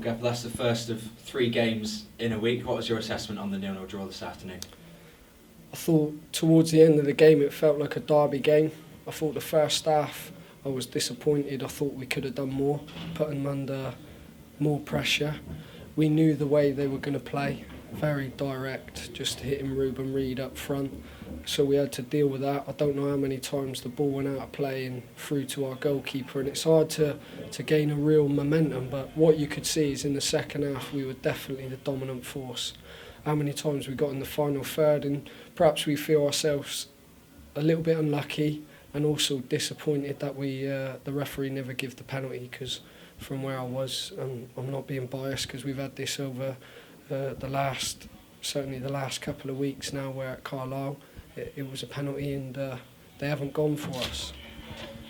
Gav, that's the first of 3 games in a week. What was your assessment on the 0-0 draw this afternoon? I thought towards the end of the game it felt like a derby game. I thought the first half I was disappointed. I thought we could have done more, put them under more pressure. We knew the way they were going to play, very direct, just hitting Ruben Reid up front. So we had to deal with that. I don't know how many times the ball went out of play and through to our goalkeeper, and it's hard to gain a real momentum, but what you could see is in the second half we were definitely the dominant force. How many times we got in the final third, and perhaps we feel ourselves a little bit unlucky and also disappointed that the referee never gave the penalty, because from where I was, I'm not being biased because we've had this over certainly the last couple of weeks now, where at Carlisle it was a penalty and they haven't gone for us.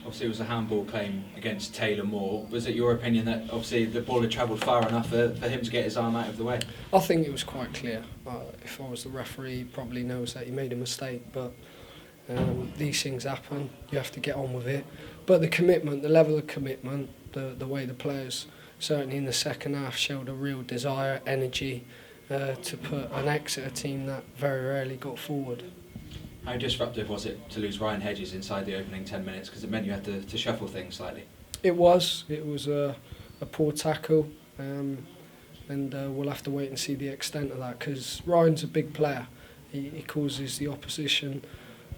Obviously it was a handball claim against Taylor Moore. Was it your opinion that obviously the ball had travelled far enough for him to get his arm out of the way? I think it was quite clear. If I was the referee, he probably knows that he made a mistake, but these things happen, you have to get on with it. But the commitment, the level of commitment, the way the players, certainly in the second half, showed a real desire, energy to put an Exeter team that very rarely got forward. How disruptive was it to lose Ryan Hedges inside the opening 10 minutes, because it meant you had to shuffle things slightly? It was a poor tackle, and we'll have to wait and see the extent of that, because Ryan's a big player. He causes the opposition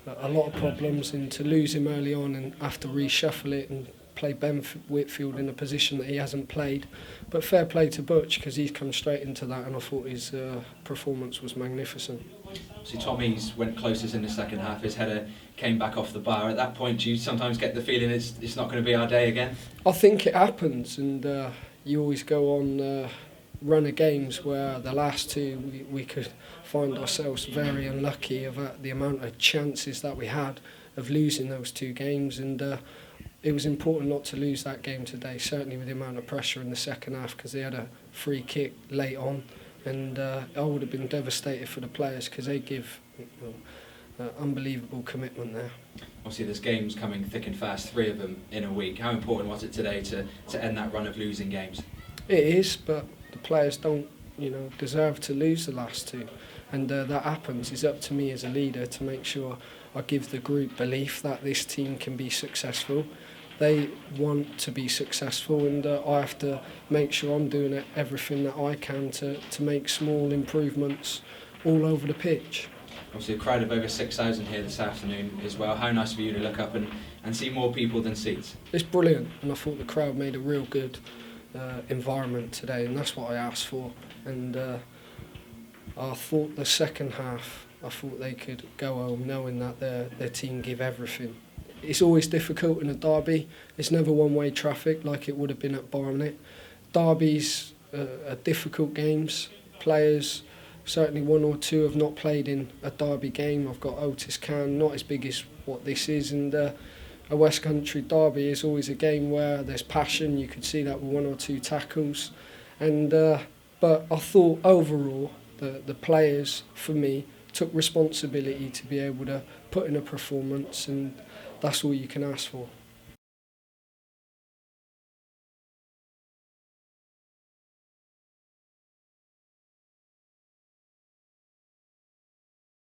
a lot of problems, and to lose him early on and have to reshuffle it and play Ben Whitfield in a position that he hasn't played. But fair play to Butch, because he's come straight into that, and I thought his performance was magnificent. See, Tommy's went closest in the second half. His header came back off the bar. At that point, do you sometimes get the feeling it's not going to be our day again? I think it happens, and you always go on run of games where the last 2 we could find ourselves very unlucky about the amount of chances that we had of losing those 2 games, and it was important not to lose that game today, certainly with the amount of pressure in the second half, because they had a free kick late on, and I would have been devastated for the players, because they give unbelievable commitment there. Obviously there's games coming thick and fast, 3 of them in a week. How important was it today to end that run of losing games? It is, but the players don't deserve to lose the last 2, and that happens. It's up to me as a leader to make sure I give the group belief that this team can be successful. They want to be successful, and I have to make sure I'm doing everything that I can to make small improvements all over the pitch. Obviously a crowd of over 6,000 here this afternoon as well. How nice for you to look up and see more people than seats? It's brilliant, and I thought the crowd made a real good environment today, and that's what I asked for. And I thought the second half, I thought they could go home knowing that their team give everything. It's always difficult in a derby. It's never one-way traffic like it would have been at Barnet. Derbies are difficult games. Players, certainly 1 or 2 have not played in a derby game. I've got Otis Khan, not as big as what this is, and a West Country derby is always a game where there's passion. You could see that with 1 or 2 tackles, and but I thought overall the players, for me, took responsibility to be able to put in a performance, and that's all you can ask for.